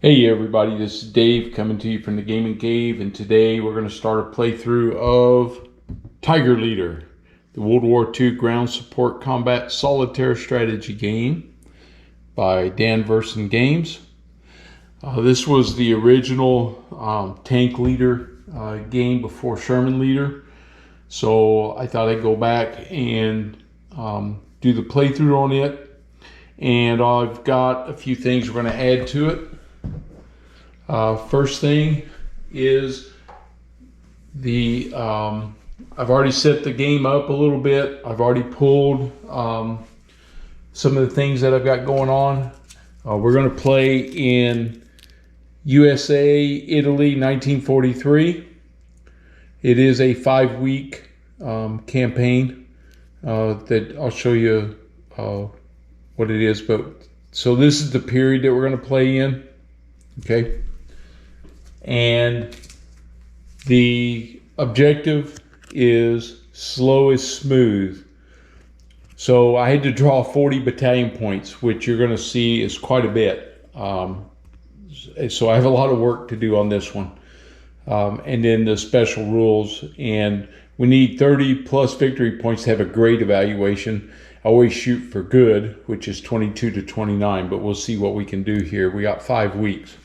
Hey everybody, this is Dave coming to you from the Gaming Cave, and today we're going to start a playthrough of Tiger Leader, the World War II ground support combat solitaire strategy game by Dan Verson Games. This was the original tank leader game before Sherman Leader, so I thought I'd go back and do the playthrough on it, and I've got a few things we're going to add to it. First thing is I've already set the game up a little bit. I've already pulled some of the things that I've got going on. We're going to play in USA, Italy, 1943. It is a 5-week campaign that I'll show you what it is. But so this is the period that we're going to play in. Okay. And the objective is slow is smooth. So I had to draw 40 battalion points, which you're going to see is quite a bit. So I have a lot of work to do on this one. And then the special rules. And we need 30 plus victory points to have a great evaluation. I always shoot for good, which is 22 to 29, but we'll see what we can do here. We got 5 weeks.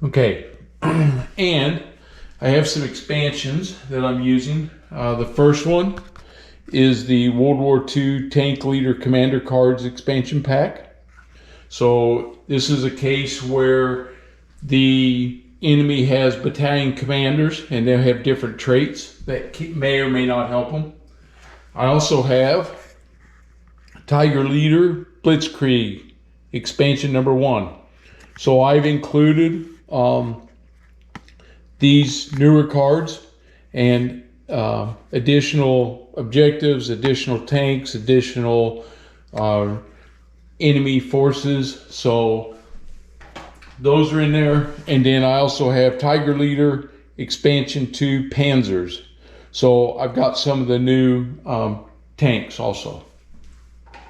Okay, and I have some expansions that I'm using. The first one is the World War II Tank Leader Commander Cards expansion pack. So this is a case where the enemy has battalion commanders and they'll have different traits that may or may not help them. I also have Tiger Leader Blitzkrieg expansion number 1. So I've included these newer cards and additional objectives, additional tanks, additional enemy forces. So those are in there. And then I also have Tiger Leader expansion 2 Panzers. So I've got some of the new tanks also.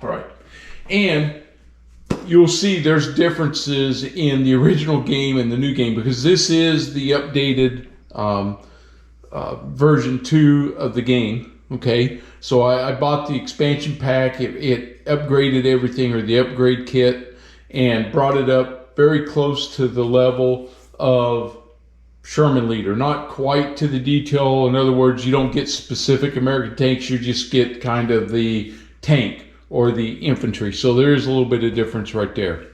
All right. And you'll see there's differences in the original game and the new game because this is the updated version 2 of the game. Okay, so I bought the expansion pack. It upgraded everything, or the upgrade kit, and brought it up very close to the level of Sherman Leader. Not quite to the detail. In other words, you don't get specific American tanks. You just get kind of the tank or the infantry. So there is a little bit of difference right there.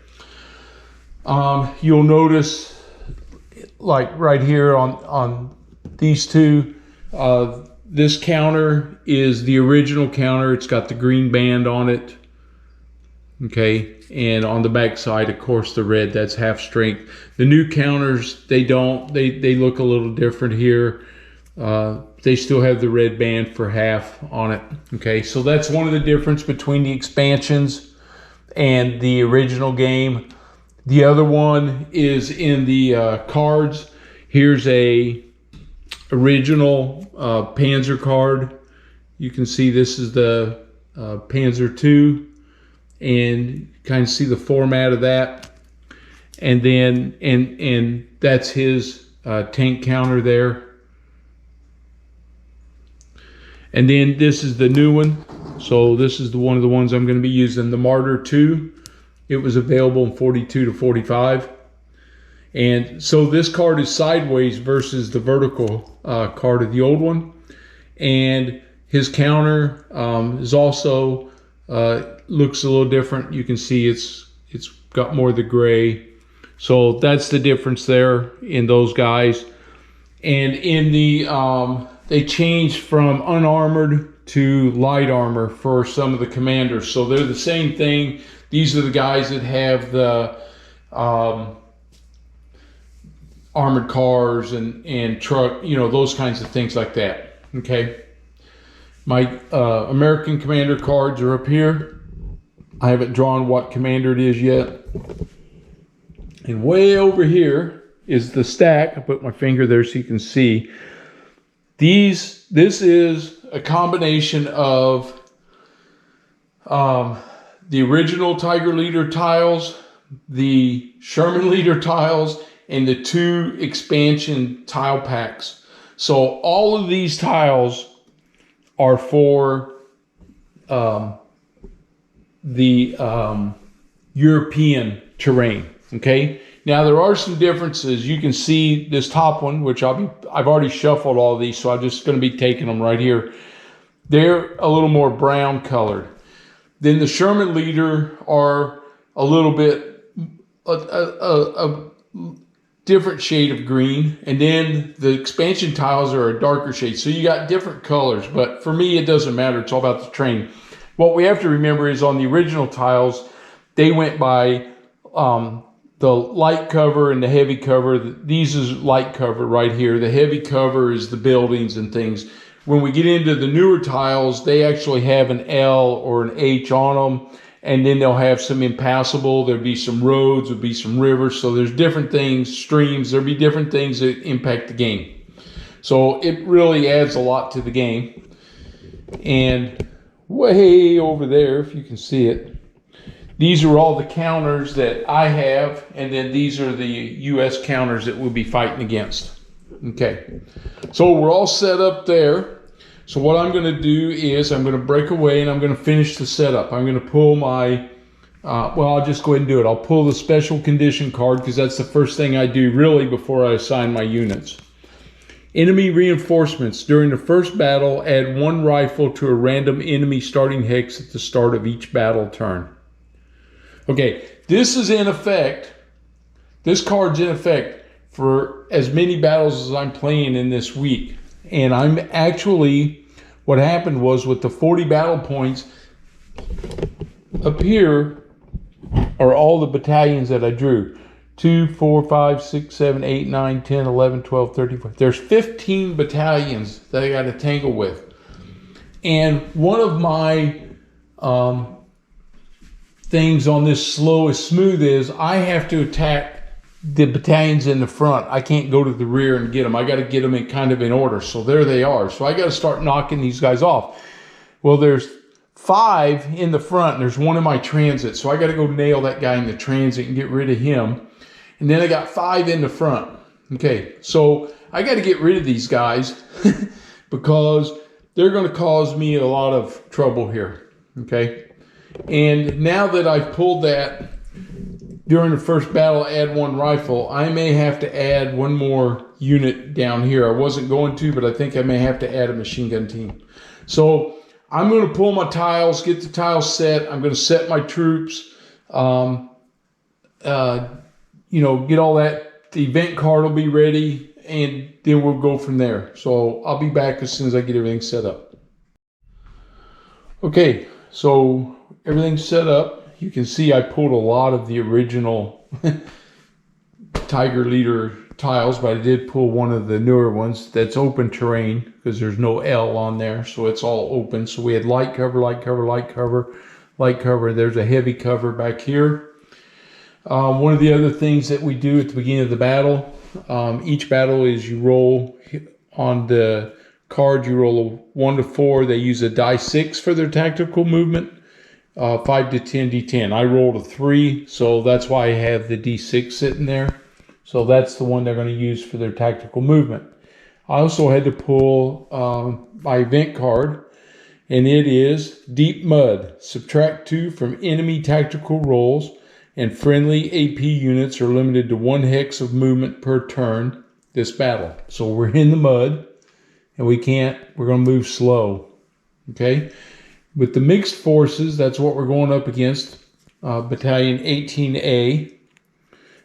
You'll notice, like right here on these two, this counter is the original counter. It's got the green band on it. Okay, and on the back side, of course, the red, that's half strength. The new counters, they look a little different here. They still have the red band for half on it. Okay, so that's one of the difference between the expansions and the original game. The other one is in the cards. Here's a original Panzer card. You can see this is the Panzer II, and you kind of see the format of that. And then and that's his tank counter there. And then this is the new one. So this is one of the ones I'm going to be using, the Martyr 2. It was available in 42 to 45. And so this card is sideways versus the vertical card of the old one. And his counter is also looks a little different. You can see it's got more of the gray. So that's the difference there in those guys. And in the they changed from unarmored to light armor for some of the commanders. So they're the same thing. These are the guys that have the armored cars and truck, you know, those kinds of things like that. Okay. My American commander cards are up here. I haven't drawn what commander it is yet. And way over here is the stack. I put my finger there so you can see. This is a combination of the original Tiger Leader tiles the Sherman Leader tiles, and the 2 expansion tile packs. So all of these tiles are for the European terrain. Okay. Now there are some differences. You can see this top one, which I've already shuffled all of these, so I'm just going to be taking them right here. They're a little more brown colored. Then the Sherman Leader are a little bit a different shade of green, and then the expansion tiles are a darker shade. So you got different colors, but for me it doesn't matter. It's all about the terrain. What we have to remember is on the original tiles, they went by the light cover and the heavy cover. These is light cover right here. The heavy cover is the buildings and things. When we get into the newer tiles, they actually have an L or an H on them, and then they'll have some impassable. There'll be some roads, there'll be some rivers. So there's different things, streams. There'll be different things that impact the game. So it really adds a lot to the game. And way over there, if you can see it, these are all the counters that I have, and then these are the U.S. counters that we'll be fighting against. Okay, so we're all set up there. So what I'm going to do is I'm going to break away and I'm going to finish the setup. I'm going to pull my, well, I'll just go ahead and do it. I'll pull the special condition card because that's the first thing I do really before I assign my units. Enemy reinforcements. During the first battle, add 1 rifle to a random enemy starting hex at the start of each battle turn. Okay, this is in effect, this card's in effect for as many battles as I'm playing in this week. And I'm actually, what happened was with the 40 battle points, up here are all the battalions that I drew. 2, 4, 5, 6, 7, 8, 9, 10, 11, 12, 13, 14. There's 15 battalions that I got to tangle with. And one of my things on this slow is smooth is I have to attack the battalions in the front. I can't go to the rear and get them. I got to get them in kind of in order. So there they are. So I got to start knocking these guys off. Well, there's 5 in the front and there's 1 in my transit. So I got to go nail that guy in the transit and get rid of him. And then I got 5 in the front. Okay, so I got to get rid of these guys because they're going to cause me a lot of trouble here. Okay. And now that I've pulled that during the first battle, add 1 rifle, I may have to add 1 more unit down here. I wasn't going to, but I think I may have to add a machine gun team. So I'm going to pull my tiles, get the tiles set. I'm going to set my troops, you know, get all that. The event card will be ready, and then we'll go from there. So I'll be back as soon as I get everything set up. Okay, so everything's set up. You can see I pulled a lot of the original Tiger Leader tiles, but I did pull one of the newer ones that's open terrain because there's no L on there, so it's all open. So we had light cover, light cover, light cover, light cover. There's a heavy cover back here. One of the other things that we do at the beginning of the battle, each battle is you roll on the card, you roll a 1 to 4. They use a die 6 for their tactical movement. 5 to 10 D10. I rolled a 3, so that's why I have the D6 sitting there. So that's the one they're going to use for their tactical movement. I also had to pull my event card, and it is Deep Mud. Subtract 2 from enemy tactical rolls, and friendly AP units are limited to 1 hex of movement per turn this battle. So we're in the mud, and we're going to move slow. Okay? With the mixed forces, that's what we're going up against. Battalion 18A.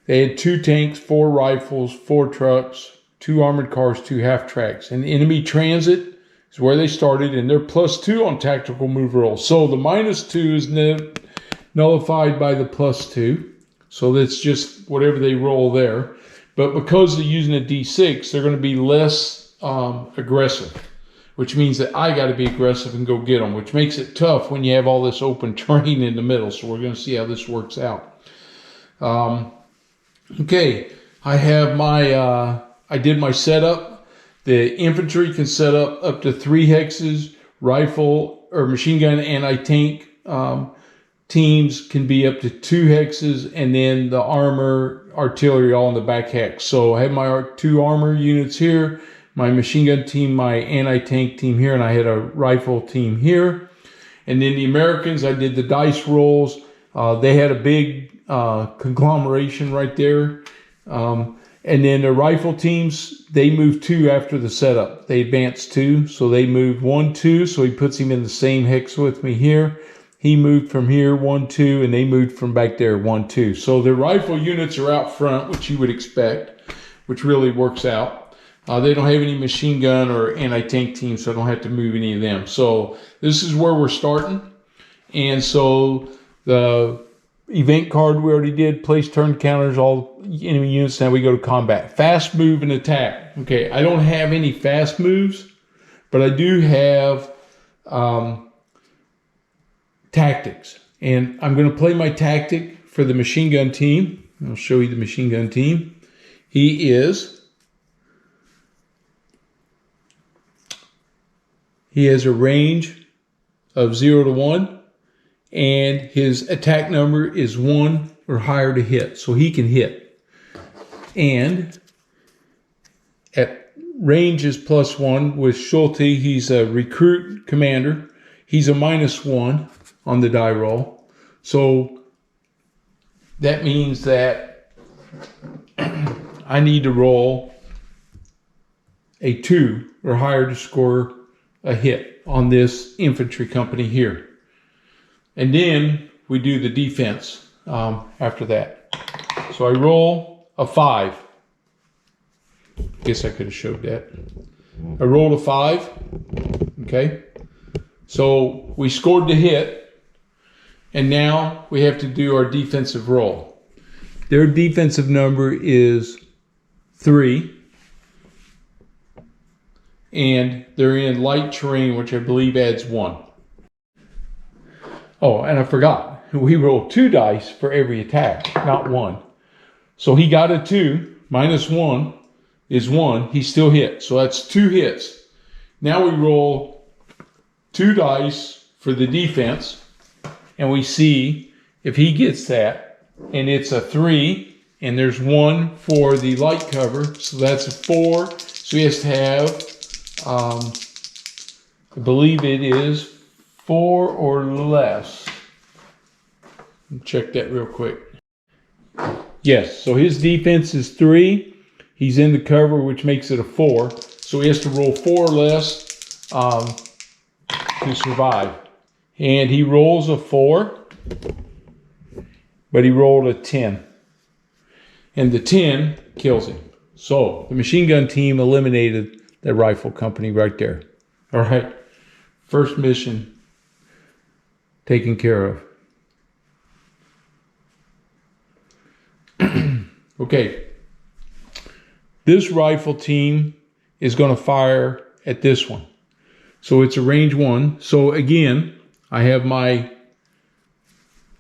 They had 2 tanks, 4 rifles, 4 trucks, 2 armored cars, 2 half-tracks. And enemy transit is where they started, and they're +2 on tactical move rolls. So the -2 is nullified by the +2. So that's just whatever they roll there. But because they're using a D6, they're going to be less aggressive, which means that I got to be aggressive and go get them, which makes it tough when you have all this open terrain in the middle. So we're going to see how this works out. Okay, I have my, I did my setup. The infantry can set up to 3 hexes, rifle or machine gun anti-tank teams can be up to 2 hexes, and then the armor, artillery all in the back hex. So I have my 2 armor units here, my machine gun team, my anti-tank team here, and I had a rifle team here. And then the Americans, I did the dice rolls. They had a big conglomeration right there. And then the rifle teams, they moved 2 after the setup. They advanced 2, so they moved 1, 2. So he puts him in the same hex with me here. He moved from here 1, 2, and they moved from back there 1, 2. So the rifle units are out front, which you would expect, which really works out. They don't have any machine gun or anti-tank teams, so I don't have to move any of them. So this is where we're starting. And so the event card we already did, place turn counters, all enemy units. Now we go to combat. Fast move and attack. Okay, I don't have any fast moves, but I do have tactics. And I'm going to play my tactic for the machine gun team. I'll show you the machine gun team. He has a range of 0 to 1, and his attack number is 1 or higher to hit, so he can hit. And at range is +1 with Schulte. He's a recruit commander. He's a -1 on the die roll. So that means that I need to roll a 2 or higher to score a hit on this infantry company here. And then we do the defense after that. So I roll a 5. Guess I could have showed that. I rolled a 5. Okay. So we scored the hit. And now we have to do our defensive roll. Their defensive number is 3. And they're in light terrain, which I believe adds 1. Oh, and I forgot. We roll 2 dice for every attack, not 1. So he got a 2. -1 is 1. He still hit. So that's 2 hits. Now we roll 2 dice for the defense. And we see if he gets that. And it's a 3. And there's 1 for the light cover. So that's a 4. So he has to have, I believe it is 4 or less. Check that real quick. Yes, so his defense is 3. He's in the cover, which makes it a 4. So he has to roll 4 or less to survive. And he rolls a 4, but he rolled a 10. And the 10 kills him. So the machine gun team eliminated that rifle company right there. All right, first mission taken care of. Okay, this rifle team is going to fire at this one. So it's a range 1. So again, I have my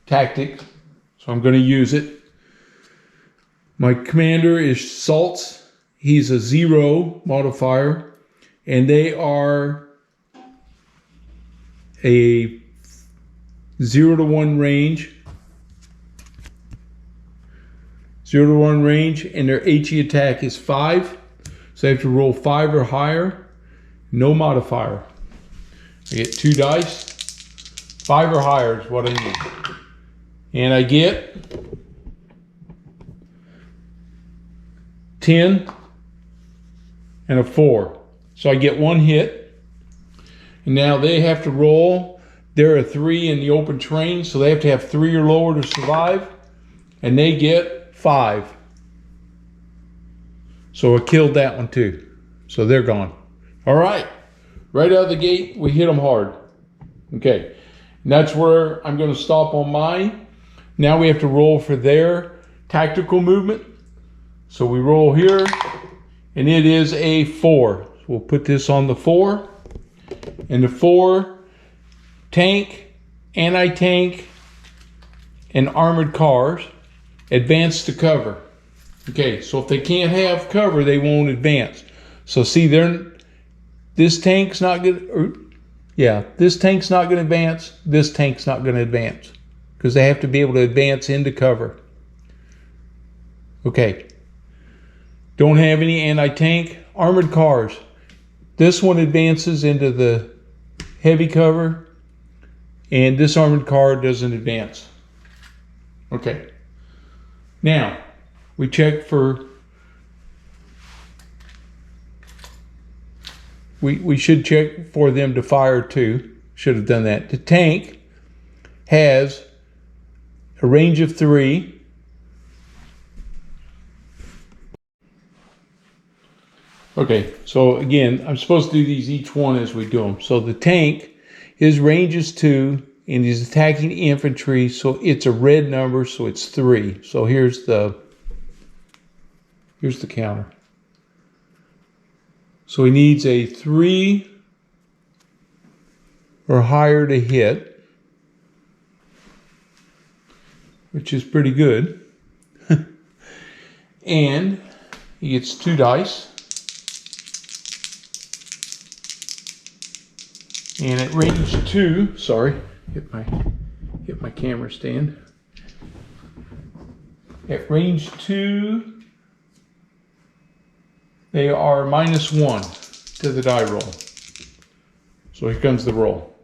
tactic, so I'm going to use it. My commander is Saltz. He's a 0 modifier, and they are a 0 to 1 range. 0 to 1 range, and their HE attack is 5. So I have to roll 5 or higher. No modifier. I get 2 dice. 5 or higher is what I need. And I get 10 and a 4. So I get 1 hit. And now they have to roll. They're a 3 in the open terrain, so they have to have 3 or lower to survive. And they get 5. So I killed that one too. So they're gone. All right. Right out of the gate, we hit them hard. Okay. And that's where I'm going to stop on mine. Now we have to roll for their tactical movement. So we roll here, and it is a 4. So we'll put this on the 4. And the 4, tank, anti-tank, and armored cars. Advance to cover. Okay, so if they can't have cover, they won't advance. So see, this tank's not going to, this tank's not going to advance, this tank's not going to advance. because they have to be able to advance into cover. Okay. Don't have any anti-tank. Armored cars. This one advances into the heavy cover, and this armored car doesn't advance. Okay. Now, we check for... We should check for them to fire too. Should have done that. The tank has a range of 3. Okay, so again, I'm supposed to do these each one as we do them. So the tank, his range is 2, and he's attacking infantry, so it's a red number, so it's 3. So here's the counter. So he needs a 3 or higher to hit, which is pretty good. And he gets 2 dice. And at range 2, sorry, hit my camera stand. At range 2, they are -1 to the die roll. So here comes the roll.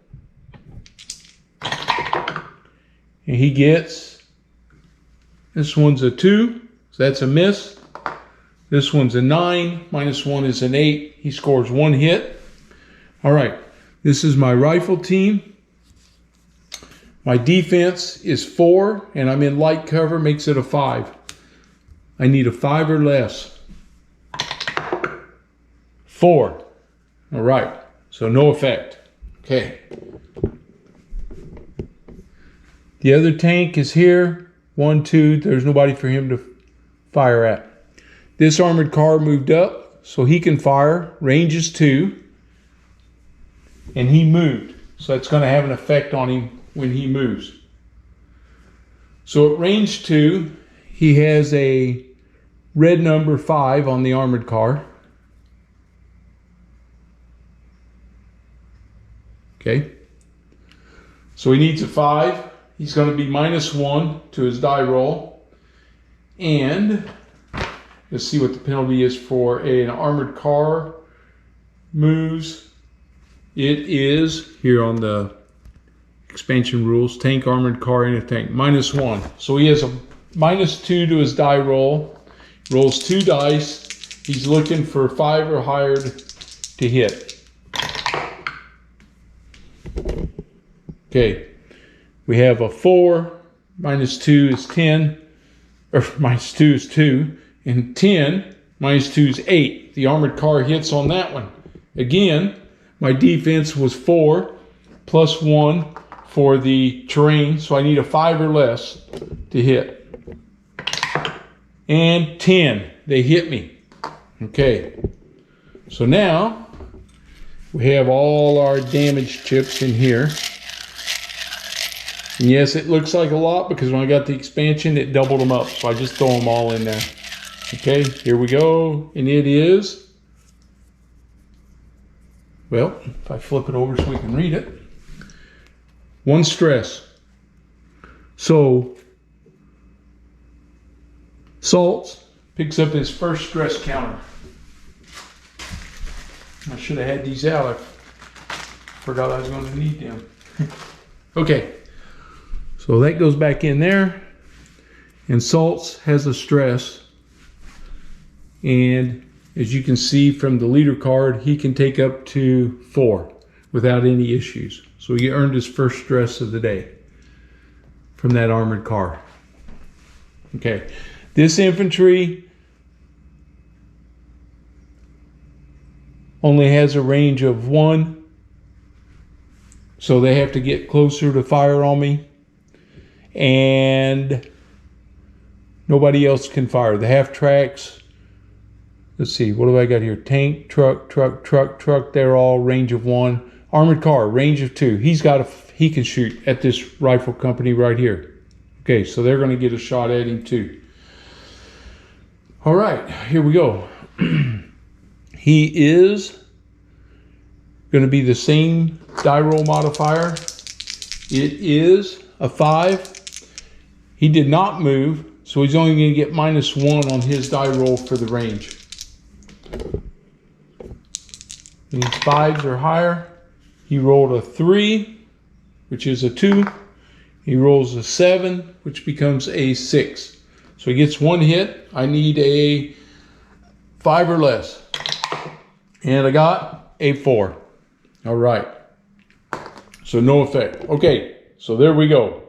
And he gets, this one's a 2, so that's a miss. This one's a 9, -1 is an 8. He scores 1 hit. All right, this is my rifle team. My defense is 4, and I'm in light cover, makes it a 5. I need a 5 or less. 4. All right, so no effect. Okay. The other tank is here. 1, 2, there's nobody for him to fire at. This armored car moved up, so he can fire. Range is 2. And he moved, so that's going to have an effect on him when he moves. So at range 2, he has a red number 5 on the armored car. Okay, so he needs a 5. He's going to be -1 to his die roll. And let's see what the penalty is for an armored car moves. It is here on the expansion rules, tank, armored car, and a tank, -1. So he has a -2 to his die roll. Rolls 2 dice. He's looking for 5 or higher to hit. Okay, we have a 4, -2 is 10, or -2 is 2, and 10, -2 is 8. The armored car hits on that one. Again, my defense was 4, +1 for the terrain, so I need a 5 or less to hit. And 10, they hit me. Okay, so now we have all our damage chips in here. And yes, it looks like a lot because when I got the expansion, it doubled them up. So I just throw them all in there. Okay, here we go. And it is, well, if I flip it over so we can read it, 1 stress. So Salts picks up his first stress counter. I should have had these out. I forgot I was going to need them. Okay. So that goes back in there, and Salts has a stress, and as you can see from the leader card, he can take up to 4 without any issues. So he earned his first stress of the day from that armored car. Okay, this infantry only has a range of 1, so they have to get closer to fire on me. And nobody else can fire. The half tracks, let's see, what have I got here? Tank, truck, truck, truck, truck, they're all range of 1. Armored car, range of 2. He can shoot at this rifle company right here. Okay, so they're going to get a shot at him too. All right, here we go. He is going to be the same die roll modifier. It is a 5. He did not move, so he's only going to get -1 on his die roll for the range. He needs 5s or higher. He rolled a 3, which is a 2. He rolls a 7, which becomes a 6. So he gets 1 hit. I need a 5 or less. And I got a 4. All right. So no effect. Okay, so there we go.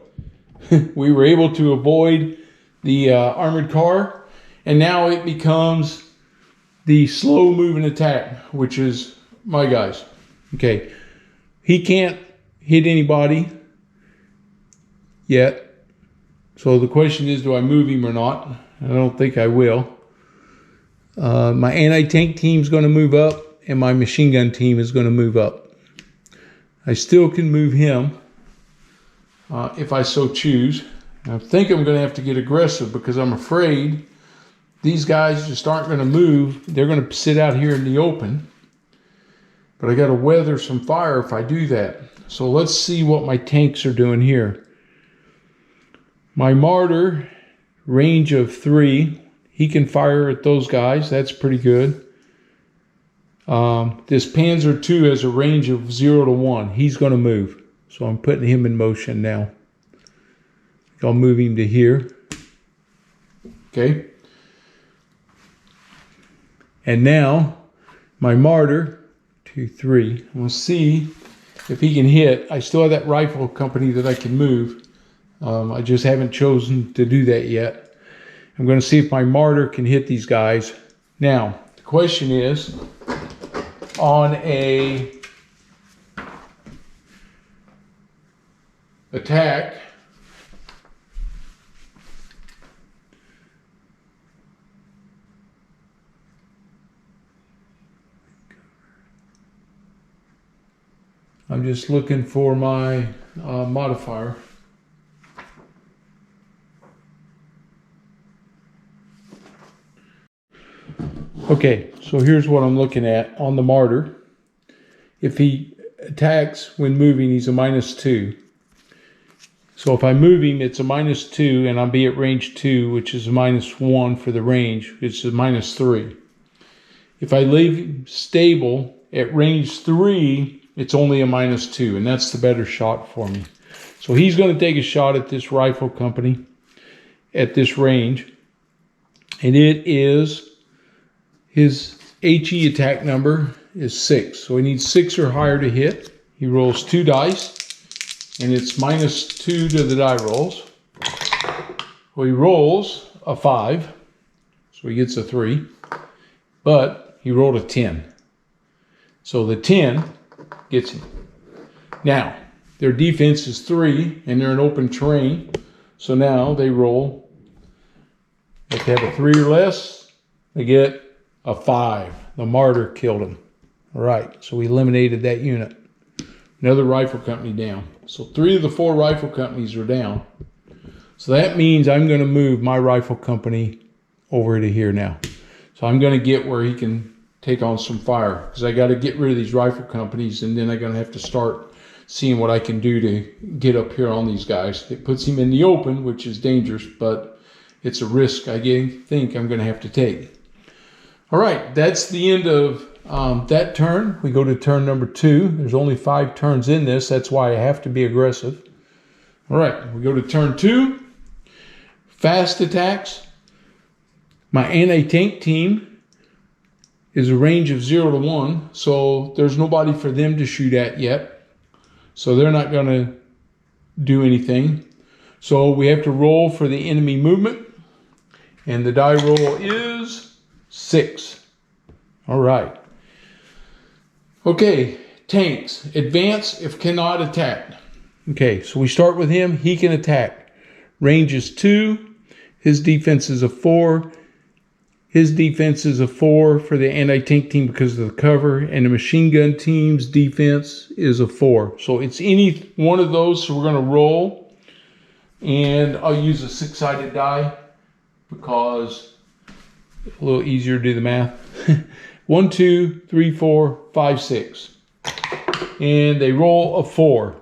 We were able to avoid the armored car, and now it becomes the slow moving attack, which is my guys. Okay, he can't hit anybody yet, so the question is, do I move him or not? I don't think I will. My anti-tank team is going to move up, and my machine gun team is going to move up. I still can move him if I so choose. I think I'm going to have to get aggressive because I'm afraid these guys just aren't going to move. They're going to sit out here in the open. But I got to weather some fire if I do that. So let's see what my tanks are doing here. My Martyr, range of 3. He can fire at those guys. That's pretty good. This Panzer II has a range of 0 to 1. He's going to move. So I'm putting him in motion now. I'll move him to here. Okay. And now my Martyr, 2, 3. I'm going to see if he can hit. I still have that rifle company that I can move. I just haven't chosen to do that yet. I'm going to see if my Martyr can hit these guys. Now, the question is, on a attack, I'm just looking for my modifier. Okay, so here's what I'm looking at on the Martyr. If he attacks when moving, he's a -2. So if I move him, it's a -2, and I'll be at range 2, which is a -1 for the range. It's a -3. If I leave him stable at range 3, it's only a -2, and that's the better shot for me. So he's going to take a shot at this rifle company at this range, and it is, his HE attack number is 6. So he needs 6 or higher to hit. He rolls 2 dice, and it's -2 to the die rolls. Well, he rolls a 5, so he gets a 3, but he rolled a 10. So the 10 gets him. Now, their defense is 3, and they're in open terrain, so now they roll. If they have a 3 or less, they get a 5. The Martyr killed him. All right, so we eliminated that unit. Another rifle company down. So 3 of the 4 rifle companies are down. So that means I'm going to move my rifle company over to here now. So I'm going to get where he can take on some fire, because I got to get rid of these rifle companies, and then I'm going to have to start seeing what I can do to get up here on these guys. It puts him in the open, which is dangerous, but it's a risk I think I'm going to have to take. All right, that's the end of that turn. We go to turn number 2. There's only 5 turns in this. That's why I have to be aggressive. All right, we go to turn 2. Fast attacks. My anti-tank team is a range of 0 to 1, so there's nobody for them to shoot at yet. So they're not going to do anything. So we have to roll for the enemy movement, and the die roll is 6. All right. Okay, tanks. Advance if cannot attack. Okay, so we start with him. He can attack. Range is 2. His defense is a 4. His defense is a 4 for the anti-tank team because of the cover, and the machine gun team's defense is a 4. So it's any one of those, so we're going to roll. And I'll use a 6-sided die because it's a little easier to do the math. 1, 2, 3, 4, 5, 6. And they roll a 4.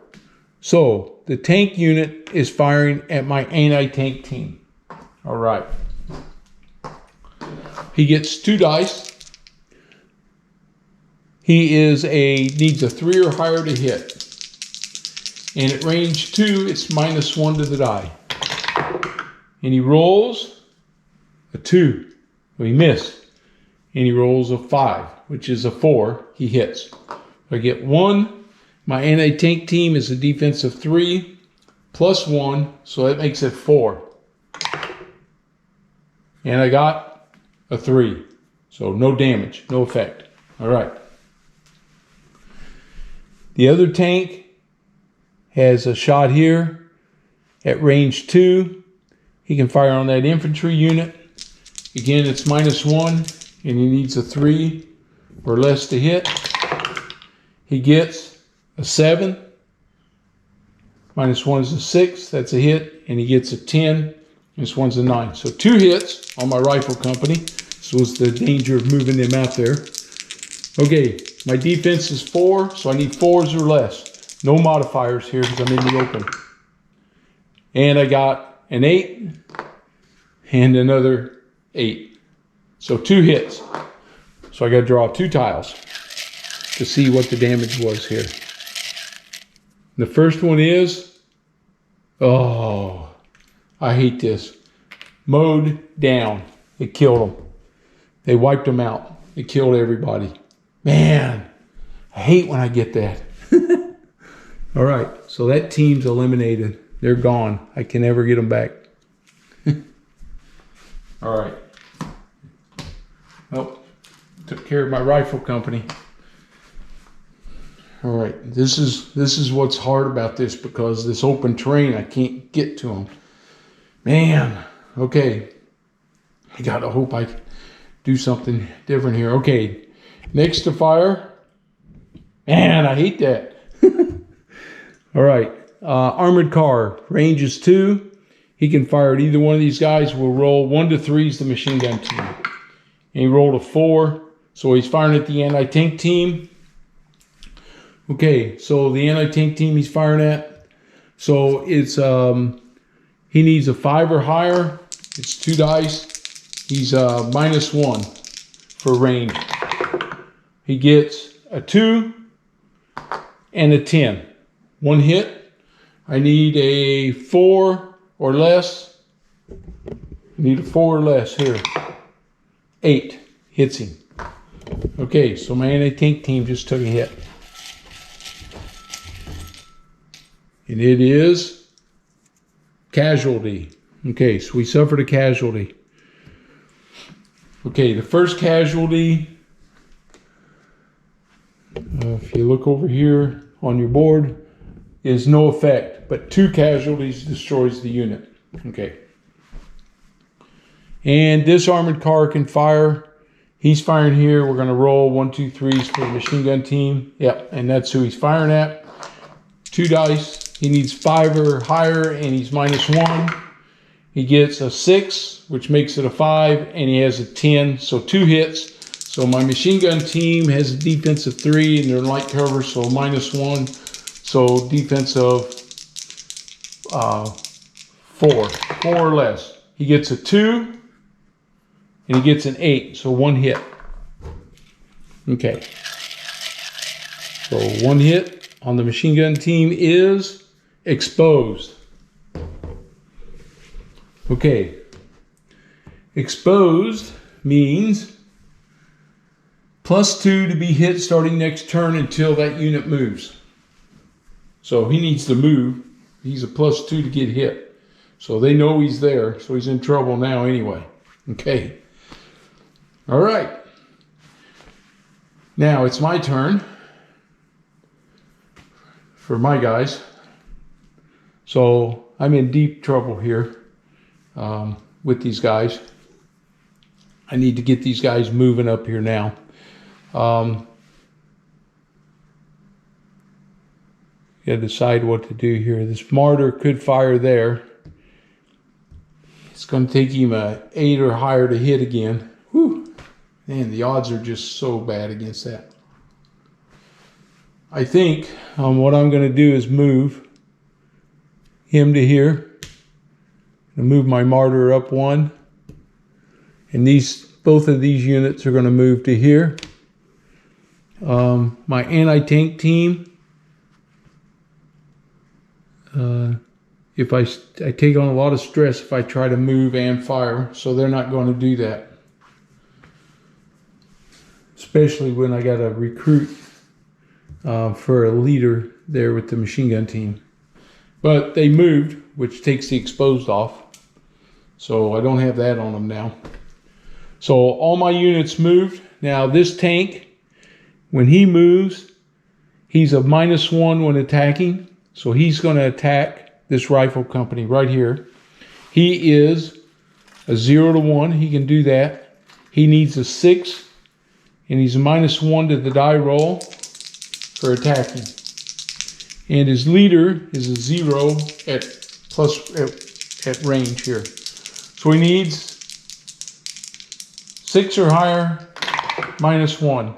So the tank unit is firing at my anti-tank team. All right. He gets 2 dice. He needs a 3 or higher to hit. And at range 2, it's -1 to the die. And he rolls a 2. Well, he missed. And he rolls a 5, which is a 4. He hits. I get 1. My anti-tank team is a defensive 3 plus 1, so that makes it 4. And I got a 3. So no damage, no effect. All right. The other tank has a shot here at range 2. He can fire on that infantry unit. Again, it's -1, and he needs a 3 or less to hit. He gets a 7. -1 is a 6. That's a hit. And he gets a 10. This one's a 9. So 2 hits on my rifle company. This was the danger of moving them out there. Okay, my defense is 4, so I need 4s or less. No modifiers here because I'm in the open. And I got an 8 and another 8. So 2 hits. So I got to draw 2 tiles to see what the damage was here. The first one is, oh, I hate this. Mowed down. It killed them. They wiped them out. It killed everybody. Man, I hate when I get that. All right, so that team's eliminated. They're gone. I can never get them back. All right. Well, took care of my rifle company. All right, this is what's hard about this, because this open terrain, I can't get to them. Man, okay. I gotta hope I can do something different here. Okay, next to fire. Man, I hate that. All right, armored car, range is 2. He can fire at either one of these guys. We'll roll 1 to 3 is the machine gun team. And he rolled a 4, so he's firing at the anti-tank team. Okay, so the anti-tank team he's firing at, so it's he needs a 5 or higher. It's 2 dice. He's -1 for range. He gets a 2 and a 10. 1 hit. I need a 4 or less. I need a 4 or less here. 8 hits him. Okay, so my anti-tank team just took a hit. And it is casualty. Okay, so we suffered a casualty. Okay, the first casualty, if you look over here on your board, is no effect, but 2 casualties destroys the unit. Okay. And this armored car can fire. He's firing here. We're going to roll 1, 2, 3s for the machine gun team. Yep, and that's who he's firing at. 2 dice. He needs 5 or higher, and he's -1. He gets a 6, which makes it a 5, and he has a 10, so 2 hits. So my machine gun team has a defense of 3, and they're light cover, so -1. So defense of 4 or less. He gets a 2, and he gets an 8, so 1 hit. Okay. So 1 hit on the machine gun team is exposed. Okay. Exposed means +2 to be hit starting next turn until that unit moves. So he needs to move. He's a +2 to get hit. So they know he's there, so he's in trouble now anyway. Okay. All right. Now it's my turn for my guys. So I'm in deep trouble here with these guys. I need to get these guys moving up here now. Got to decide what to do here. This martyr could fire there. It's going to take him a 8 or higher to hit again. Whew. Man, the odds are just so bad against that. I think what I'm going to do is move him to here. I move my martyr up one. And both of these units are going to move to here. My anti-tank team, if I take on a lot of stress if I try to move and fire, so they're not going to do that. Especially when I got to recruit for a leader there with the machine gun team. But they moved, which takes the exposed off. So I don't have that on them now. So all my units moved. Now this tank, when he moves, he's a -1 when attacking. So he's going to attack this rifle company right here. He is a 0 to 1. He can do that. He needs a 6. And he's a -1 to the die roll for attacking. And his leader is a 0 at range here. So he needs 6 or higher, -1.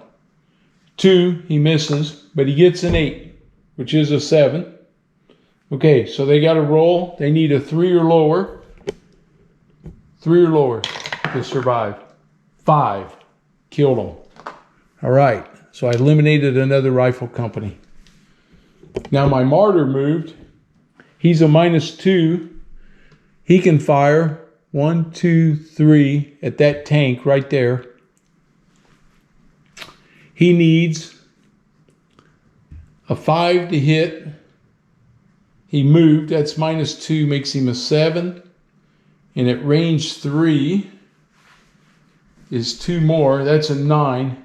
2, he misses, but he gets an 8, which is a 7. Okay, so they got to roll. They need a 3 or lower. 3 or lower to survive. 5, killed them. All right, so I eliminated another rifle company. Now my martyr moved. He's a -2. He can fire 1, 2, 3 at that tank right there. He needs a 5 to hit. He moved. That's -2, makes him a 7. And at range 3 is 2 more. That's a 9.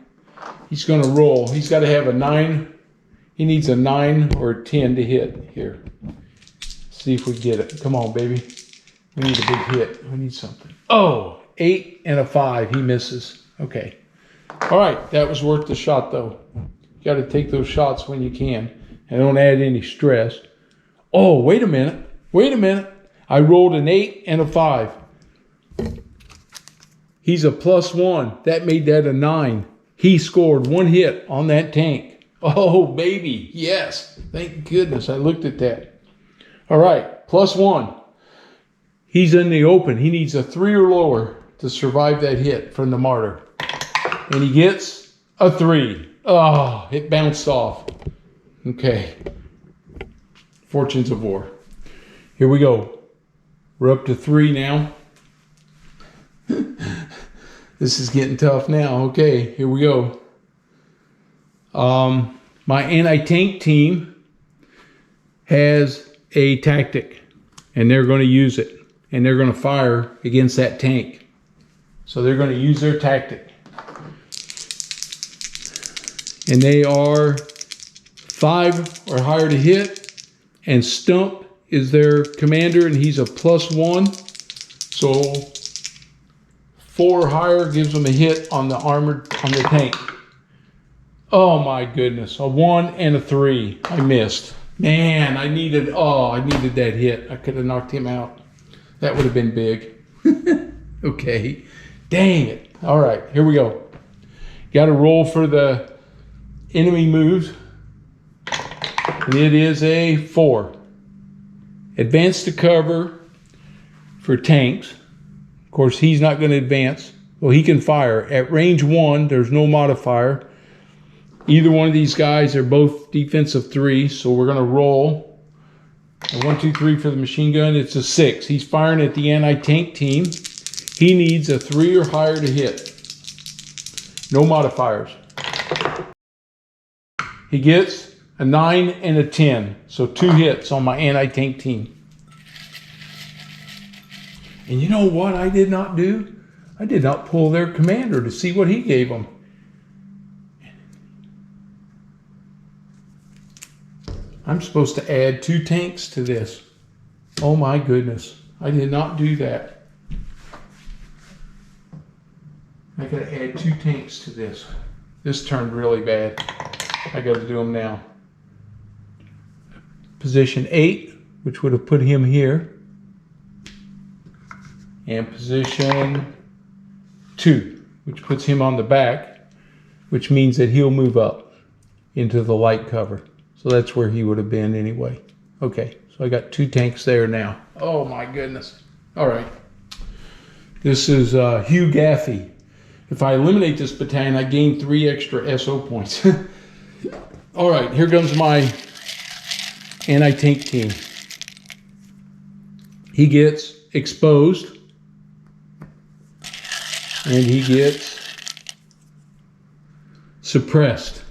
He's going to roll. He's got to have a 9. He needs a 9 or a 10 to hit here. See if we get it. Come on, baby. We need a big hit. We need something. Oh, 8 and a 5. He misses. Okay. All right. That was worth the shot, though. You got to take those shots when you can. And don't add any stress. Oh, wait a minute. Wait a minute. I rolled an 8 and a 5. He's a +1. That made that a 9. He scored 1 hit on that tank. Oh, baby. Yes. Thank goodness I looked at that. All right. +1. He's in the open. He needs a 3 or lower to survive that hit from the martyr. And he gets a 3. Oh, it bounced off. Okay. Fortunes of war. Here we go. We're up to 3 now. This is getting tough now. Okay, here we go. My anti-tank team has a tactic, and they're going to use it, and they're going to fire against that tank. So they're going to use their tactic. And they are 5 or higher to hit, and Stump is their commander, and he's a +1. So 4 or higher gives them a hit on the tank. Oh my goodness, a 1 and a 3. I missed. Man, I needed that hit. I could have knocked him out. That would have been big. Okay, dang it. All right, here we go. Got to roll for the enemy moves. And it is a 4. Advance to cover for tanks. Of course, he's not going to advance. Well, he can fire. At range 1, there's no modifier. Either one of these guys are both defensive 3, so we're going to roll. A 1, 2, 3 for the machine gun. It's a 6. He's firing at the anti-tank team. He needs a 3 or higher to hit. No modifiers. He gets a 9 and a 10. So 2 hits on my anti-tank team. And you know what I did not do? I did not pull their commander to see what he gave them. I'm supposed to add 2 tanks to this. Oh my goodness. I did not do that. I got to add 2 tanks to this. This turned really bad. I got to do them now. Position 8, which would have put him here. And position 2, which puts him on the back, which means that he'll move up into the light cover. So that's where he would have been anyway. Okay, So I got 2 tanks there now. Oh my goodness. All right. This is Hugh Gaffey. If I eliminate this battalion, I gain 3 extra SO points. All right, here comes my anti-tank team. He gets exposed, and he gets suppressed.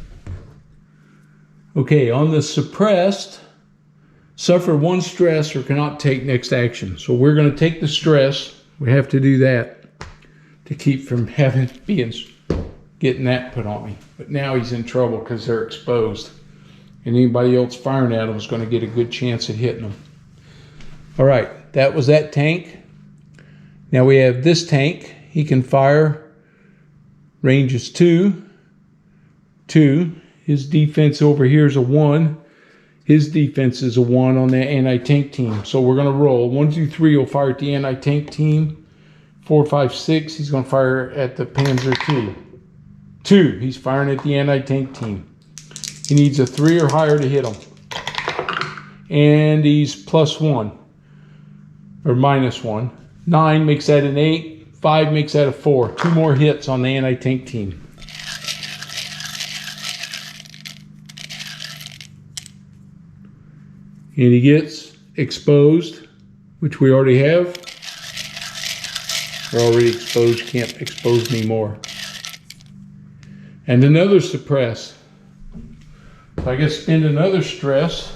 Okay, on the suppressed, suffer 1 stress or cannot take next action. So we're going to take the stress. We have to do that to keep from getting that put on me. But now he's in trouble because they're exposed. And anybody else firing at him is going to get a good chance at hitting them. All right, that was that tank. Now we have this tank. He can fire. Range is 2. 2. His defense over here is a 1. His defense is a 1 on the anti-tank team. So we're going to roll. 1, 2, 3 will fire at the anti-tank team. 4, 5, 6, he's going to fire at the Panzer II. 2, he's firing at the anti-tank team. He needs a 3 or higher to hit him. And he's +1 or -1. 9 makes that an 8. 5 makes that a 4. 2 more hits on the anti-tank team. And he gets exposed, which we already have. We're already exposed, you can't expose me more. And another suppress. So I guess spend another stress.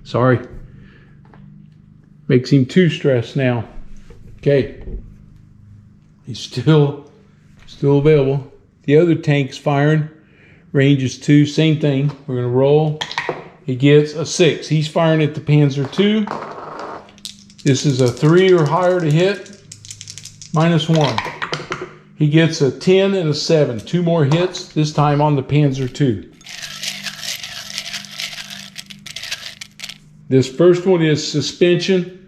Sorry. Makes him 2 stress now. Okay. He's still available. The other tank's firing. Range is 2, same thing. We're gonna roll. He gets a 6. He's firing at the Panzer II. This is a 3 or higher to hit. -1. He gets a 10 and a 7. 2 more hits, this time on the Panzer II. This first one is suspension.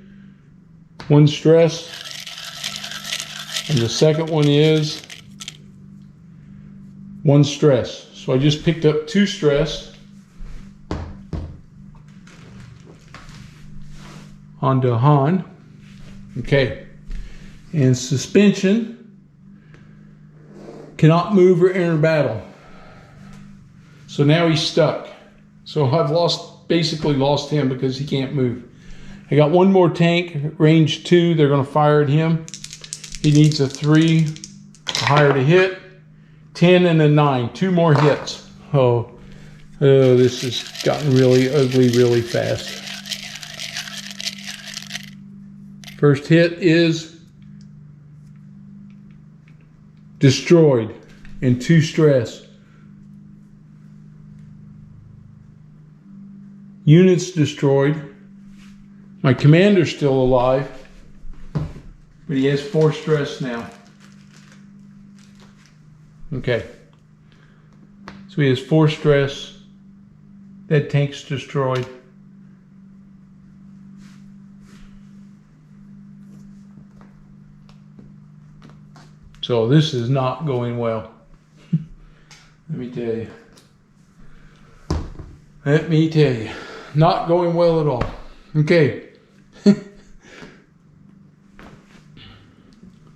1 stress. And the second one is 1 stress. So I just picked up 2 stress. Onto Han. Okay. And suspension, cannot move or enter battle. So now he's stuck. So I've basically lost him because he can't move. I got 1 more tank, range 2. They're going to fire at him. He needs a 3 higher to hit. 10 and a 9. 2 more hits. Oh, this has gotten really ugly really fast. First hit is destroyed and 2 stress. Units destroyed. My commander's still alive, but he has 4 stress now. Okay. So he has 4 stress. That tank's destroyed. So this is not going well. Let me tell you. Let me tell you. Not going well at all. Okay. The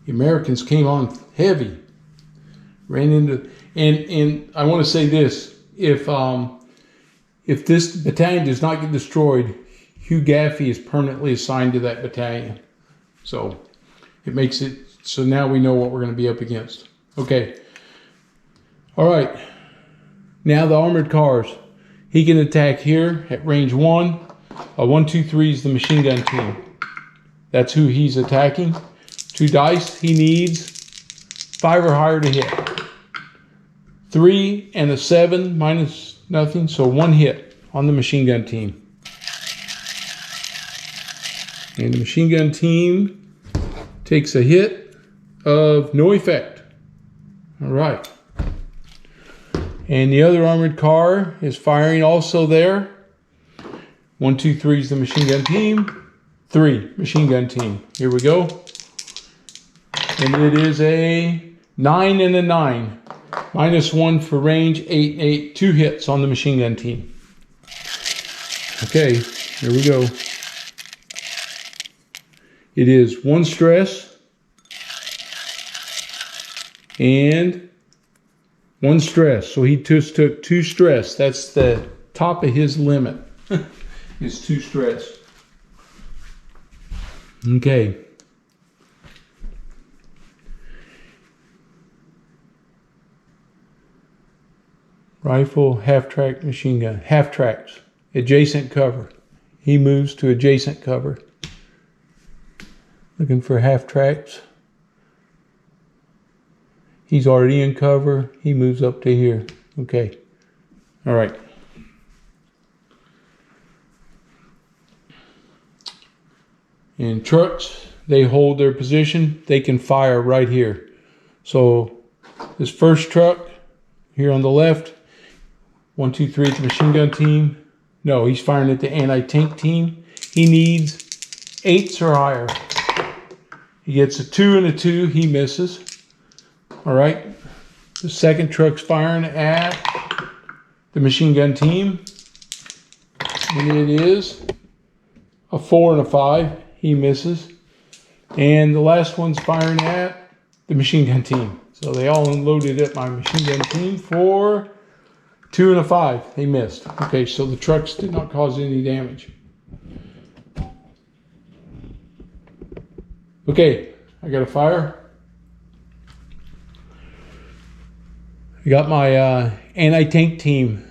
Americans came on heavy. Ran into, and I want to say this. If this battalion does not get destroyed, Hugh Gaffey is permanently assigned to that battalion. So it makes it, so now we know what we're going to be up against. Okay. All right. Now the armored cars. He can attack here at range 1. 1, 2, 3 is the machine gun team. That's who he's attacking. 2 dice. He needs 5 or higher to hit. 3 and a 7 minus nothing. So 1 hit on the machine gun team. And the machine gun team takes a hit of no effect. All right. And the other armored car is firing also there. 1, 2, 3 is the machine gun team. 3, machine gun team. Here we go. And it is a 9 and a 9. -1 for range, 8 and 8. 2 hits on the machine gun team. Okay. Here we go. It is 1 stress and 1 stress. So he just took 2 stress. That's the top of his limit. Is 2 stress. Okay. Rifle, half-track, machine gun. Half-tracks. Adjacent cover. He moves to adjacent cover. Looking for half-tracks. He's already in cover. He moves up to here. Okay. All right. In trucks, they hold their position. They can fire right here. So this first truck here on the left, 1, 2, 3 at the machine gun team. No, he's firing at the anti-tank team. He needs 8s or higher. He gets a 2 and a 2. He misses. All right. The second truck's firing at the machine gun team. And it is a 4 and a 5. He misses. And the last one's firing at the machine gun team. So they all unloaded at my machine gun team for 2 and a 5. They missed. Okay, so the trucks did not cause any damage. Okay, I got a fire. I got my anti-tank team.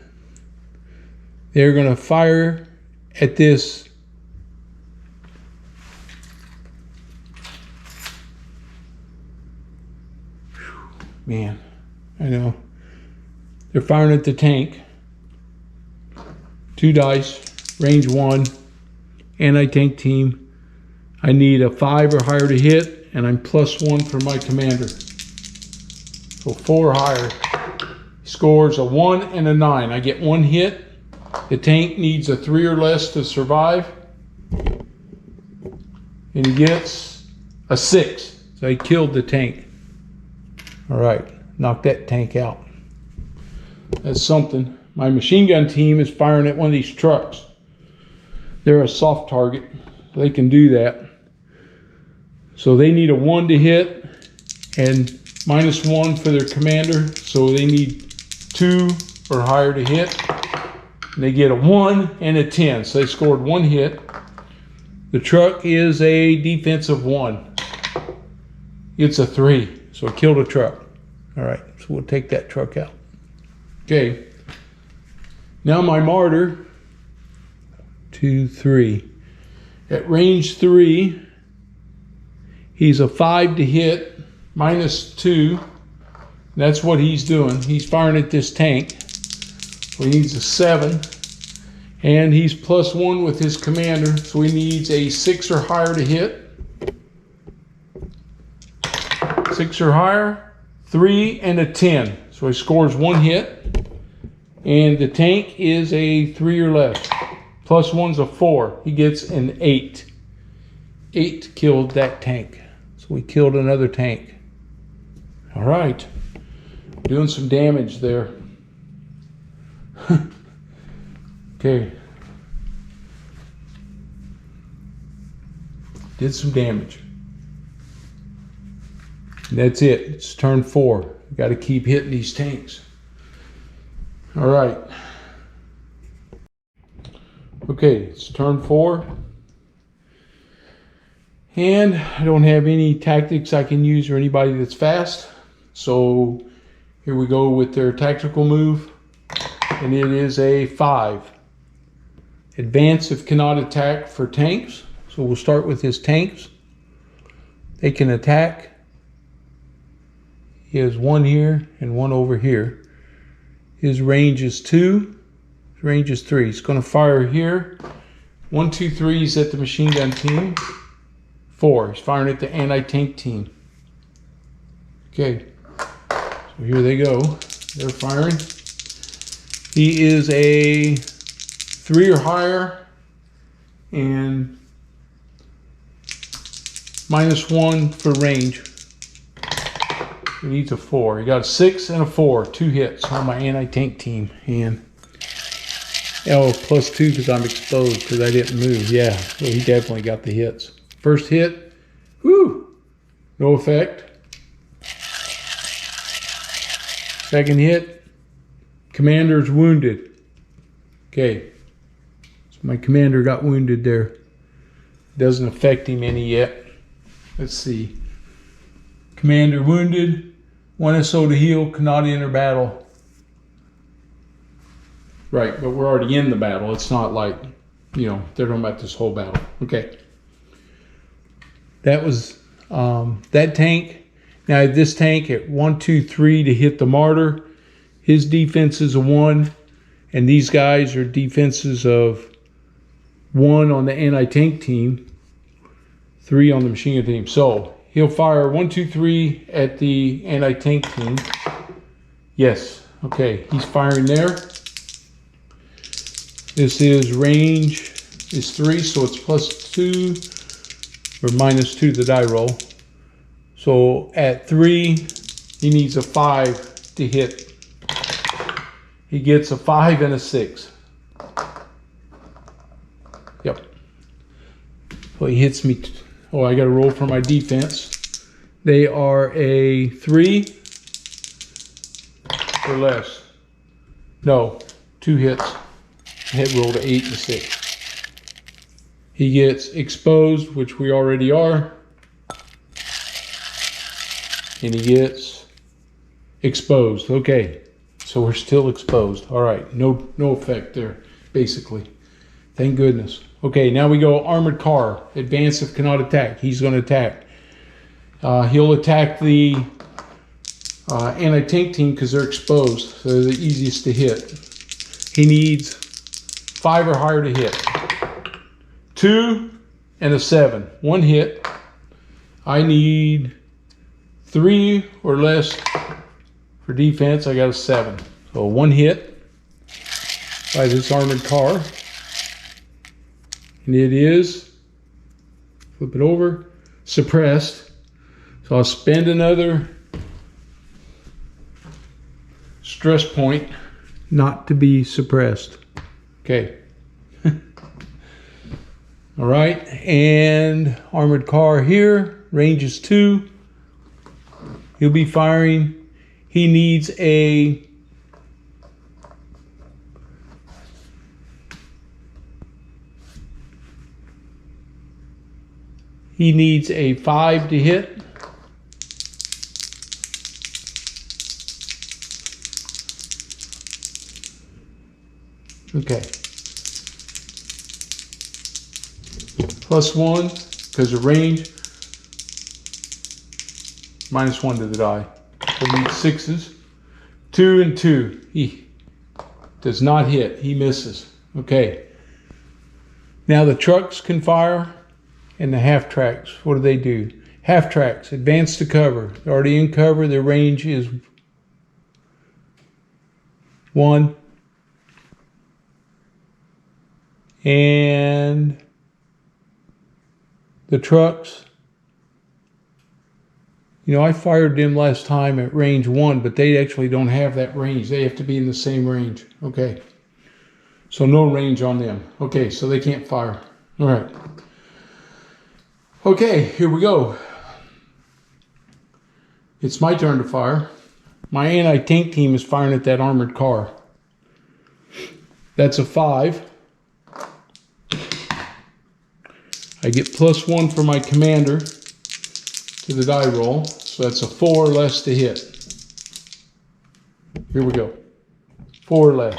They're going to fire at this man, I know. They're firing at the tank. 2 dice, range 1, anti-tank team. I need a 5 or higher to hit, and I'm +1 for my commander. So 4 or higher. He scores a 1 and a 9. I get 1 hit. The tank needs a 3 or less to survive. And he gets a 6. So he killed the tank. All right, knock that tank out. That's something. My machine gun team is firing at one of these trucks. They're a soft target. They can do that. So they need a 1 to hit and -1 for their commander. So they need 2 or higher to hit. And they get a 1 and a 10. So they scored 1 hit. The truck is a defensive 1. It's a 3. So it killed a truck. All right, so we'll take that truck out. Okay. Now my martyr, 2, 3. At range 3, he's a 5 to hit, -2. That's what he's doing. He's firing at this tank. So he needs a 7. And he's +1 with his commander. So he needs a 6 or higher to hit. 6 or higher, 3 and a 10. So he scores 1 hit. And the tank is a 3 or less. +1's a 4. He gets an 8. 8 killed that tank. So we killed another tank. All right. Doing some damage there. Okay. Did some damage. And that's it. It's turn 4. We've got to keep hitting these tanks. All right. Okay, it's turn 4. And I don't have any tactics I can use or anybody that's fast. So here we go with their tactical move. And it is a 5. Advance if cannot attack for tanks. So we'll start with his tanks. They can attack. He has 1 here and 1 over here. His range is 2. His range is 3. He's going to fire here. 1, 2, 3 is at the machine gun team. 4. He's firing at the anti-tank team. Okay. So here they go. They're firing. He is a 3 or higher and -1 for range. He needs a 4. He got a 6 and a 4. 2 hits on my anti-tank team. And Oh, +2 because I'm exposed because I didn't move. Yeah, so he definitely got the hits. First hit, whoo, no effect. Second hit, commander's wounded. Okay, so my commander got wounded there. Doesn't affect him any yet. Let's see. Commander wounded, 1 SO to heal, cannot enter battle. Right, but we're already in the battle. It's not like, you know, they're talking about this whole battle. Okay. That was that tank. Now this tank at 1, 2, 3 to hit the martyr. His defense is a 1. And these guys are defenses of 1 on the anti-tank team, 3 on the machine gun team. So he'll fire 1, 2, 3 at the anti-tank team. Yes. Okay. He's firing there. This is range is 3, so it's +2 or -2 the die roll. So at 3, he needs a 5 to hit. He gets a 5 and a 6. Yep. Well, he hits me. Oh, I got to roll for my defense. They are a 3 or less. No, 2 hits. Hit roll to 8 and 6. He gets exposed, which we already are. And he gets exposed. Okay, so we're still exposed. All right, no effect there, basically. Thank goodness. Okay, now we go armored car. Advance if cannot attack. He's going to attack. He'll attack the anti-tank team because they're exposed. So they're the easiest to hit. He needs 5 or higher to hit. 2 and a 7. 1 hit. I need 3 or less for defense. I got a 7. So 1 hit by this armored car. And it is, flip it over, suppressed. So I'll spend another stress point not to be suppressed. Okay. All right, and armored car here, range is 2. He'll be firing. He needs a He needs a 5 to hit. Okay. +1 because of range. -1 to the die. He'll need 6s. 2 and 2. He does not hit. He misses. Okay. Now the trucks can fire. And the half tracks, what do they do? Half tracks, advance to cover. They're already in cover. Their range is 1. And the trucks, you know, I fired them last time at range 1, but they actually don't have that range. They have to be in the same range. Okay. So no range on them. Okay, so they can't fire. All right. Okay, here we go. It's my turn to fire. My anti-tank team is firing at that armored car. That's a 5. I get +1 for my commander to the die roll. So that's a 4 or less to hit. Here we go. 4 or less.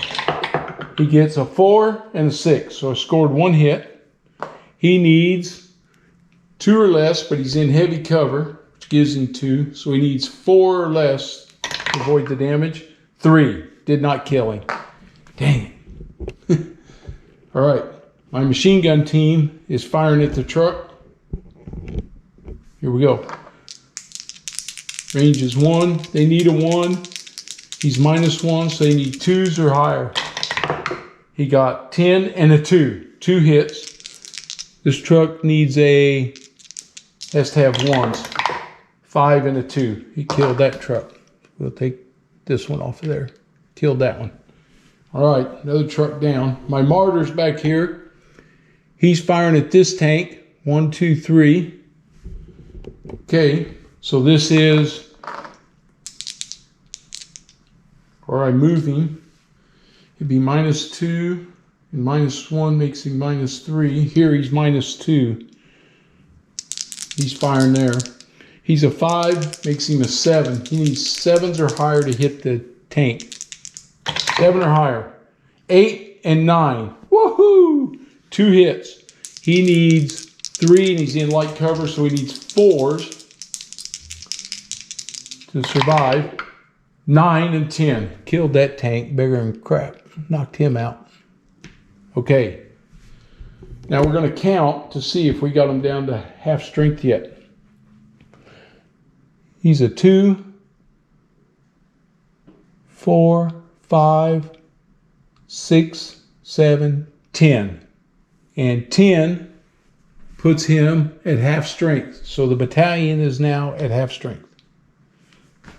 He gets a 4 and a 6. So I scored 1 hit. He needs 2 or less, but he's in heavy cover, which gives him 2. So he needs 4 or less to avoid the damage. 3. Did not kill him. Dang it. All right. My machine gun team is firing at the truck. Here we go. Range is 1. They need a 1. He's -1, so they need 2s or higher. He got 10 and a 2. 2 hits. This truck needs has to have 1s. 5 and a 2. He killed that truck. We'll take this one off of there. Killed that one. All right, another truck down. My martyr's back here. He's firing at this tank. 1, 2, 3. Okay, so this is where I move him. It'd be -2 and -1 makes him -3. Here he's -2. He's firing there. He's a 5, makes him a 7. He needs 7s or higher to hit the tank. 7 or higher. 8 and 9. Woohoo! 2 hits. He needs 3 and he's in light cover, so he needs 4s to survive. 9 and 10. Killed that tank. Bigger than crap. Knocked him out. Okay. Now we're going to count to see if we got him down to half strength yet. He's a 2, 4, 5, 6, 7, 10. And 10 puts him at half strength. So the battalion is now at half strength.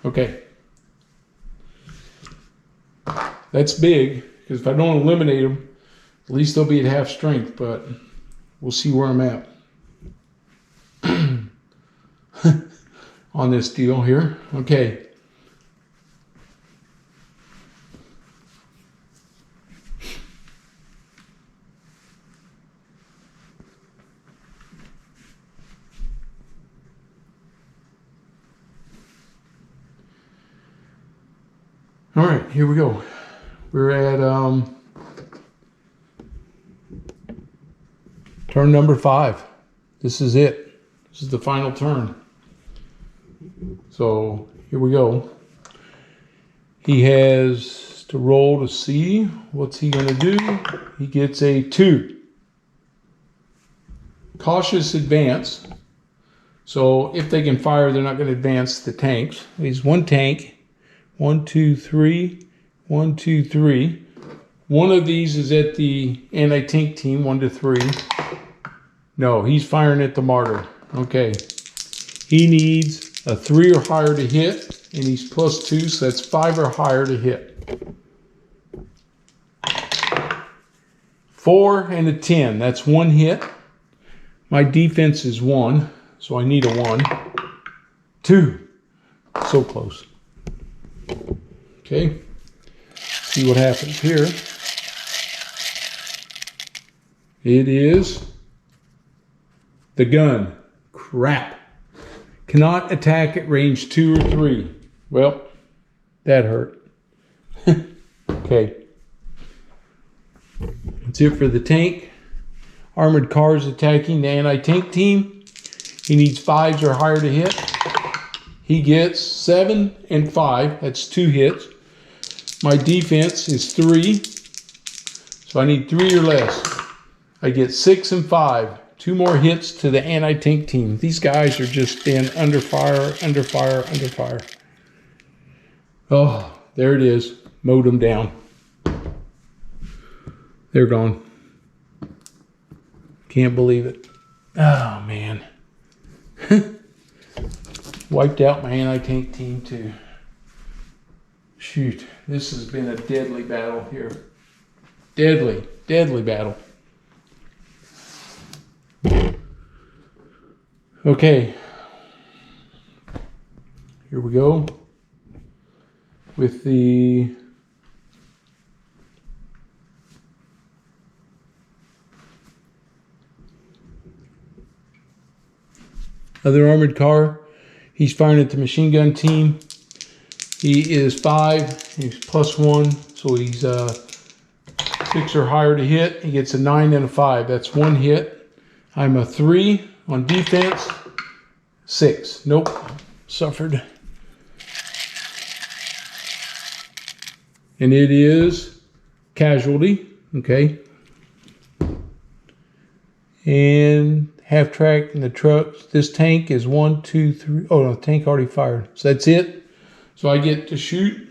Okay. That's big, because if I don't eliminate them, at least they'll be at half strength, but we'll see where I'm at on this deal here. Okay. All right, here we go. We're at turn number 5. This is it. This is the final turn. So here we go. He has to roll to see what's he going to do. He gets a 2. Cautious advance. So if they can fire, they're not going to advance the tanks. He's 1 tank. 1, 2, 3. 1, 2, 3. One of these is at the anti-tank team, 1 to 3. No, he's firing at the martyr. Okay. He needs a 3 or higher to hit, and he's +2, so that's 5 or higher to hit. 4 and a 10, that's 1 hit. My defense is 1, so I need a 1. 2, so close. Okay, see what happens here. It is the gun. Crap. Cannot attack at range 2 or 3. Well, that hurt. Okay. That's it for the tank. Armored cars attacking the anti-tank team. He needs 5s or higher to hit. He gets 7 and 5. That's 2 hits. My defense is 3. So I need 3 or less. I get 6 and 5. 2 more hits to the anti-tank team. These guys are just been under fire, under fire, under fire. Oh, there it is. Mowed them down. They're gone. Can't believe it. Oh, man. Wiped out my anti-tank team, too. Shoot. This has been a deadly battle here. Deadly, deadly battle. Okay, here we go with the other armored car. He's firing at the machine gun team. He is 5, he's +1, so he's 6 or higher to hit. He gets a 9 and a 5, that's 1 hit. I'm a 3 on defense. 6. Nope. Suffered. And it is casualty. Okay. And half track in the trucks. This tank is 1, 2, 3. Oh no, tank already fired. So that's it. So I get to shoot.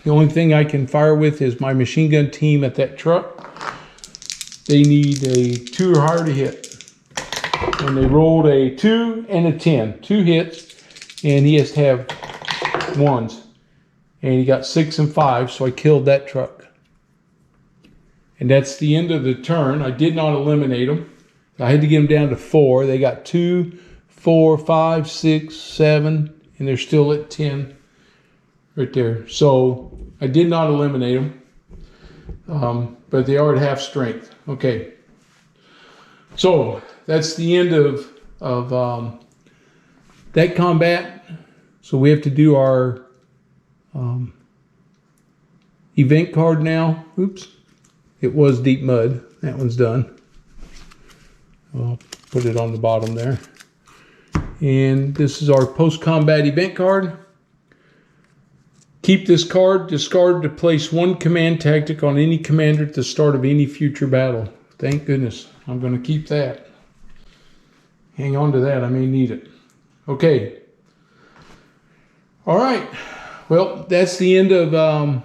The only thing I can fire with is my machine gun team at that truck. They need a 2 or higher to hit. And they rolled a 2 and a 10. 2 hits, and he has to have 1s. And he got 6 and 5, so I killed that truck. And that's the end of the turn. I did not eliminate them. I had to get them down to 4. They got 2, 4, 5, 6, 7, and they're still at 10 right there. So I did not eliminate them, but they are at half strength. Okay. So that's the end of that combat. So we have to do our event card now. Oops. It was deep mud. That one's done. I'll put it on the bottom there. And this is our post-combat event card. Keep this card. Discard to place 1 command tactic on any commander at the start of any future battle. Thank goodness. I'm going to keep that. Hang on to that. I may need it. Okay. All right. Well, that's the end of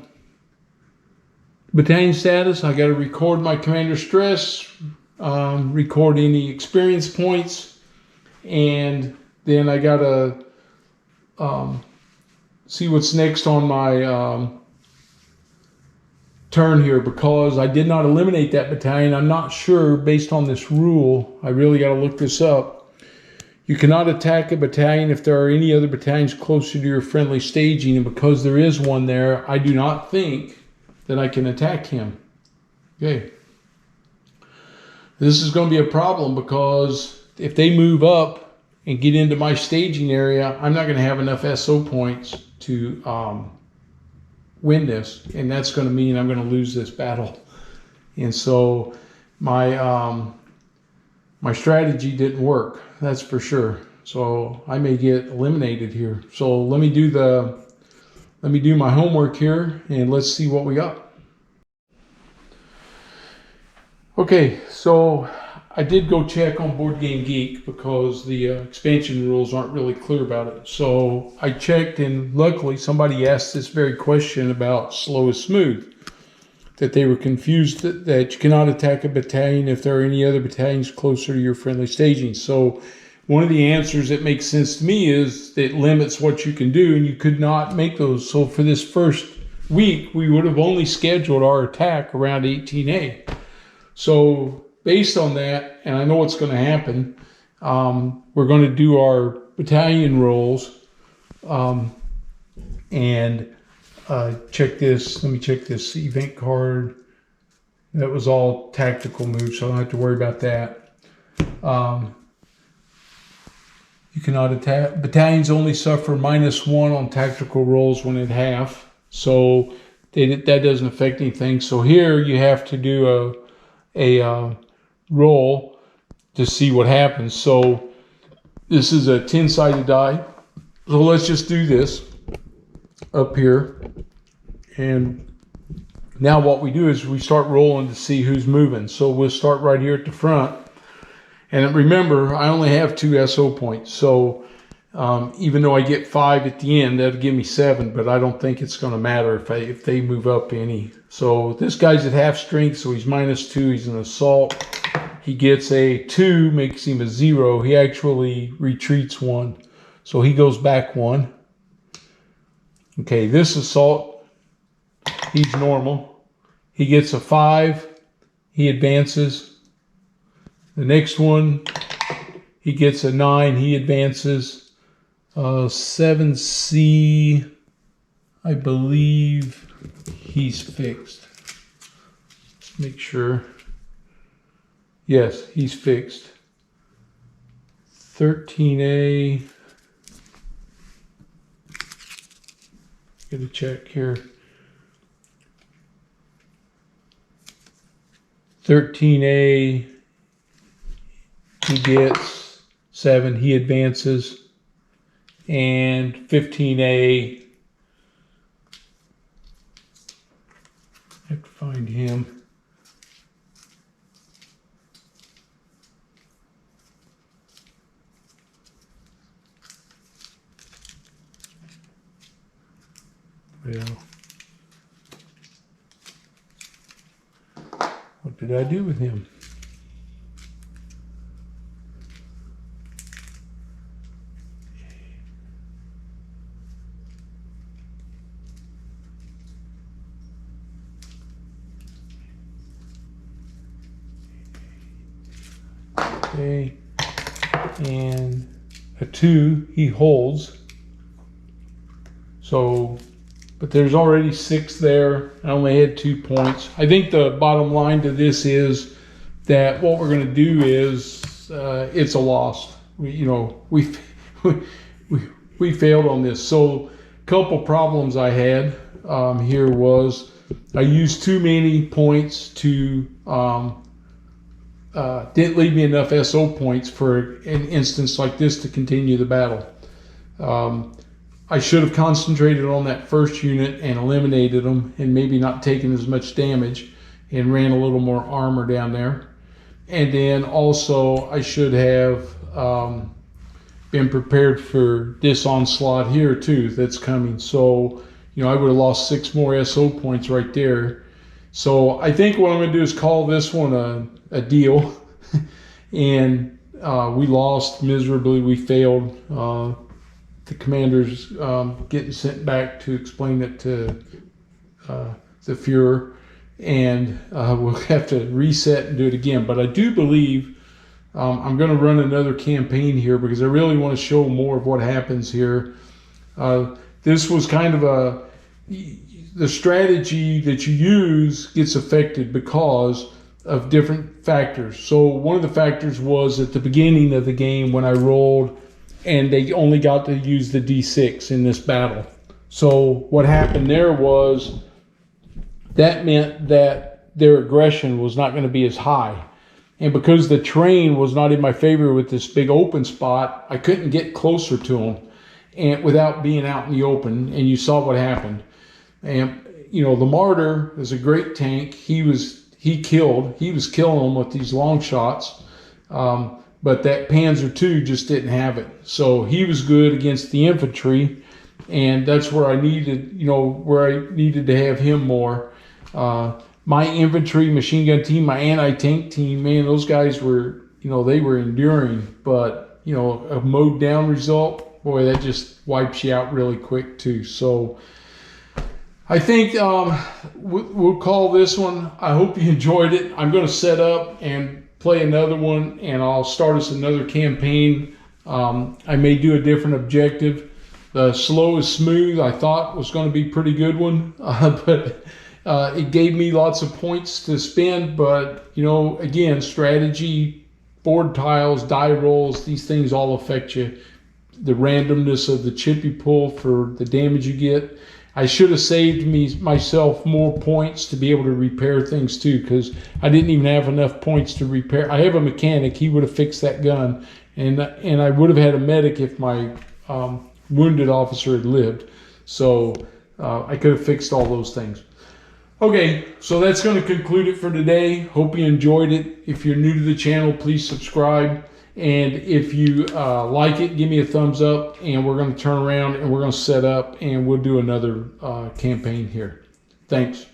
battalion status. I got to record my commander stress, record any experience points, and then I got to see what's next on my turn here, because I did not eliminate that battalion. I'm not sure, based on this rule, I really got to look this up. You cannot attack a battalion if there are any other battalions closer to your friendly staging, and because there is one there, I do not think that I can attack him. Okay. This is going to be a problem, because if they move up and get into my staging area, I'm not going to have enough SO points to win this, and that's going to mean I'm going to lose this battle. And so my my strategy didn't work, that's for sure. So I may get eliminated here. So let me do my homework here, and let's see what we got. Okay, so I did go check on Board Game Geek, because the expansion rules aren't really clear about it. So I checked, and luckily somebody asked this very question about slow is smooth, that they were confused that you cannot attack a battalion if there are any other battalions closer to your friendly staging. So one of the answers that makes sense to me is that it limits what you can do, and you could not make those. So for this first week, we would have only scheduled our attack around 18A. So based on that, and I know what's going to happen, we're going to do our battalion rolls, and check this. Let me check this event card. That was all tactical moves, so I don't have to worry about that. You cannot attack. Battalions only suffer -1 on tactical rolls when at half, so that doesn't affect anything. So here you have to do a roll to see what happens. So this is a 10-sided die. So let's just do this up here. And now what we do is we start rolling to see who's moving. So we'll start right here at the front. And remember, I only have 2 SO points. So even though I get 5 at the end, that'll give me 7, but I don't think it's going to matter if they move up any. So this guy's at half strength, so he's -2. He's an assault. He gets a 2, makes him a 0. He actually retreats 1, so he goes back 1. Okay, this assault, he's normal. He gets a 5. He advances. The next one, he gets a 9. He advances. 7C, I believe he's fixed. Let's make sure. Yes, he's fixed. 13A. Get a check here. 13A, he gets 7. He advances. And 15A, I have to find him. Well, what did I do with him? Okay, and a 2 he holds. So, but there's already 6 there. I only had 2 points. I think the bottom line to this is that what we're going to do is it's a loss. We failed on this. So, a couple problems I had here was I used too many points to didn't leave me enough SO points for an instance like this to continue the battle. I should have concentrated on that first unit and eliminated them and maybe not taken as much damage and ran a little more armor down there. And then also I should have been prepared for this onslaught here too that's coming. So, I would have lost 6 more SO points right there. So I think what I'm going to do is call this one a deal. And we lost miserably. We failed. The commander's getting sent back to explain it to the Fuhrer, and we'll have to reset and do it again. But I do believe I'm going to run another campaign here because I really want to show more of what happens here. This was kind of the strategy that you use gets affected because of different factors. So one of the factors was at the beginning of the game when I rolled and they only got to use the D6 in this battle. So what happened there was that meant that their aggression was not going to be as high. And because the terrain was not in my favor with this big open spot, I couldn't get closer to them and without being out in the open. And you saw what happened. And the Martyr is a great tank. He was killing them with these long shots. But that Panzer II just didn't have it. So he was good against the infantry, and that's where I needed, to have him more. My infantry machine gun team, my anti-tank team, man, those guys were, they were enduring. But, a mowed down result, boy, that just wipes you out really quick too. So I think we'll call this one. I hope you enjoyed it. I'm going to set up and play another one, and I'll start us another campaign. I may do a different objective. The slow is smooth I thought was going to be a pretty good one, but it gave me lots of points to spend. But again, strategy, board tiles, die rolls, these things all affect you. The randomness of the chip you pull for the damage you get. I should have saved myself more points to be able to repair things too, because I didn't even have enough points to repair. I have a mechanic; he would have fixed that gun, and I would have had a medic if my wounded officer had lived. So I could have fixed all those things. Okay, so that's going to conclude it for today. Hope you enjoyed it. If you're new to the channel, please subscribe. And if you like it, give me a thumbs up, and we're going to turn around and we're going to set up and we'll do another campaign here. Thanks.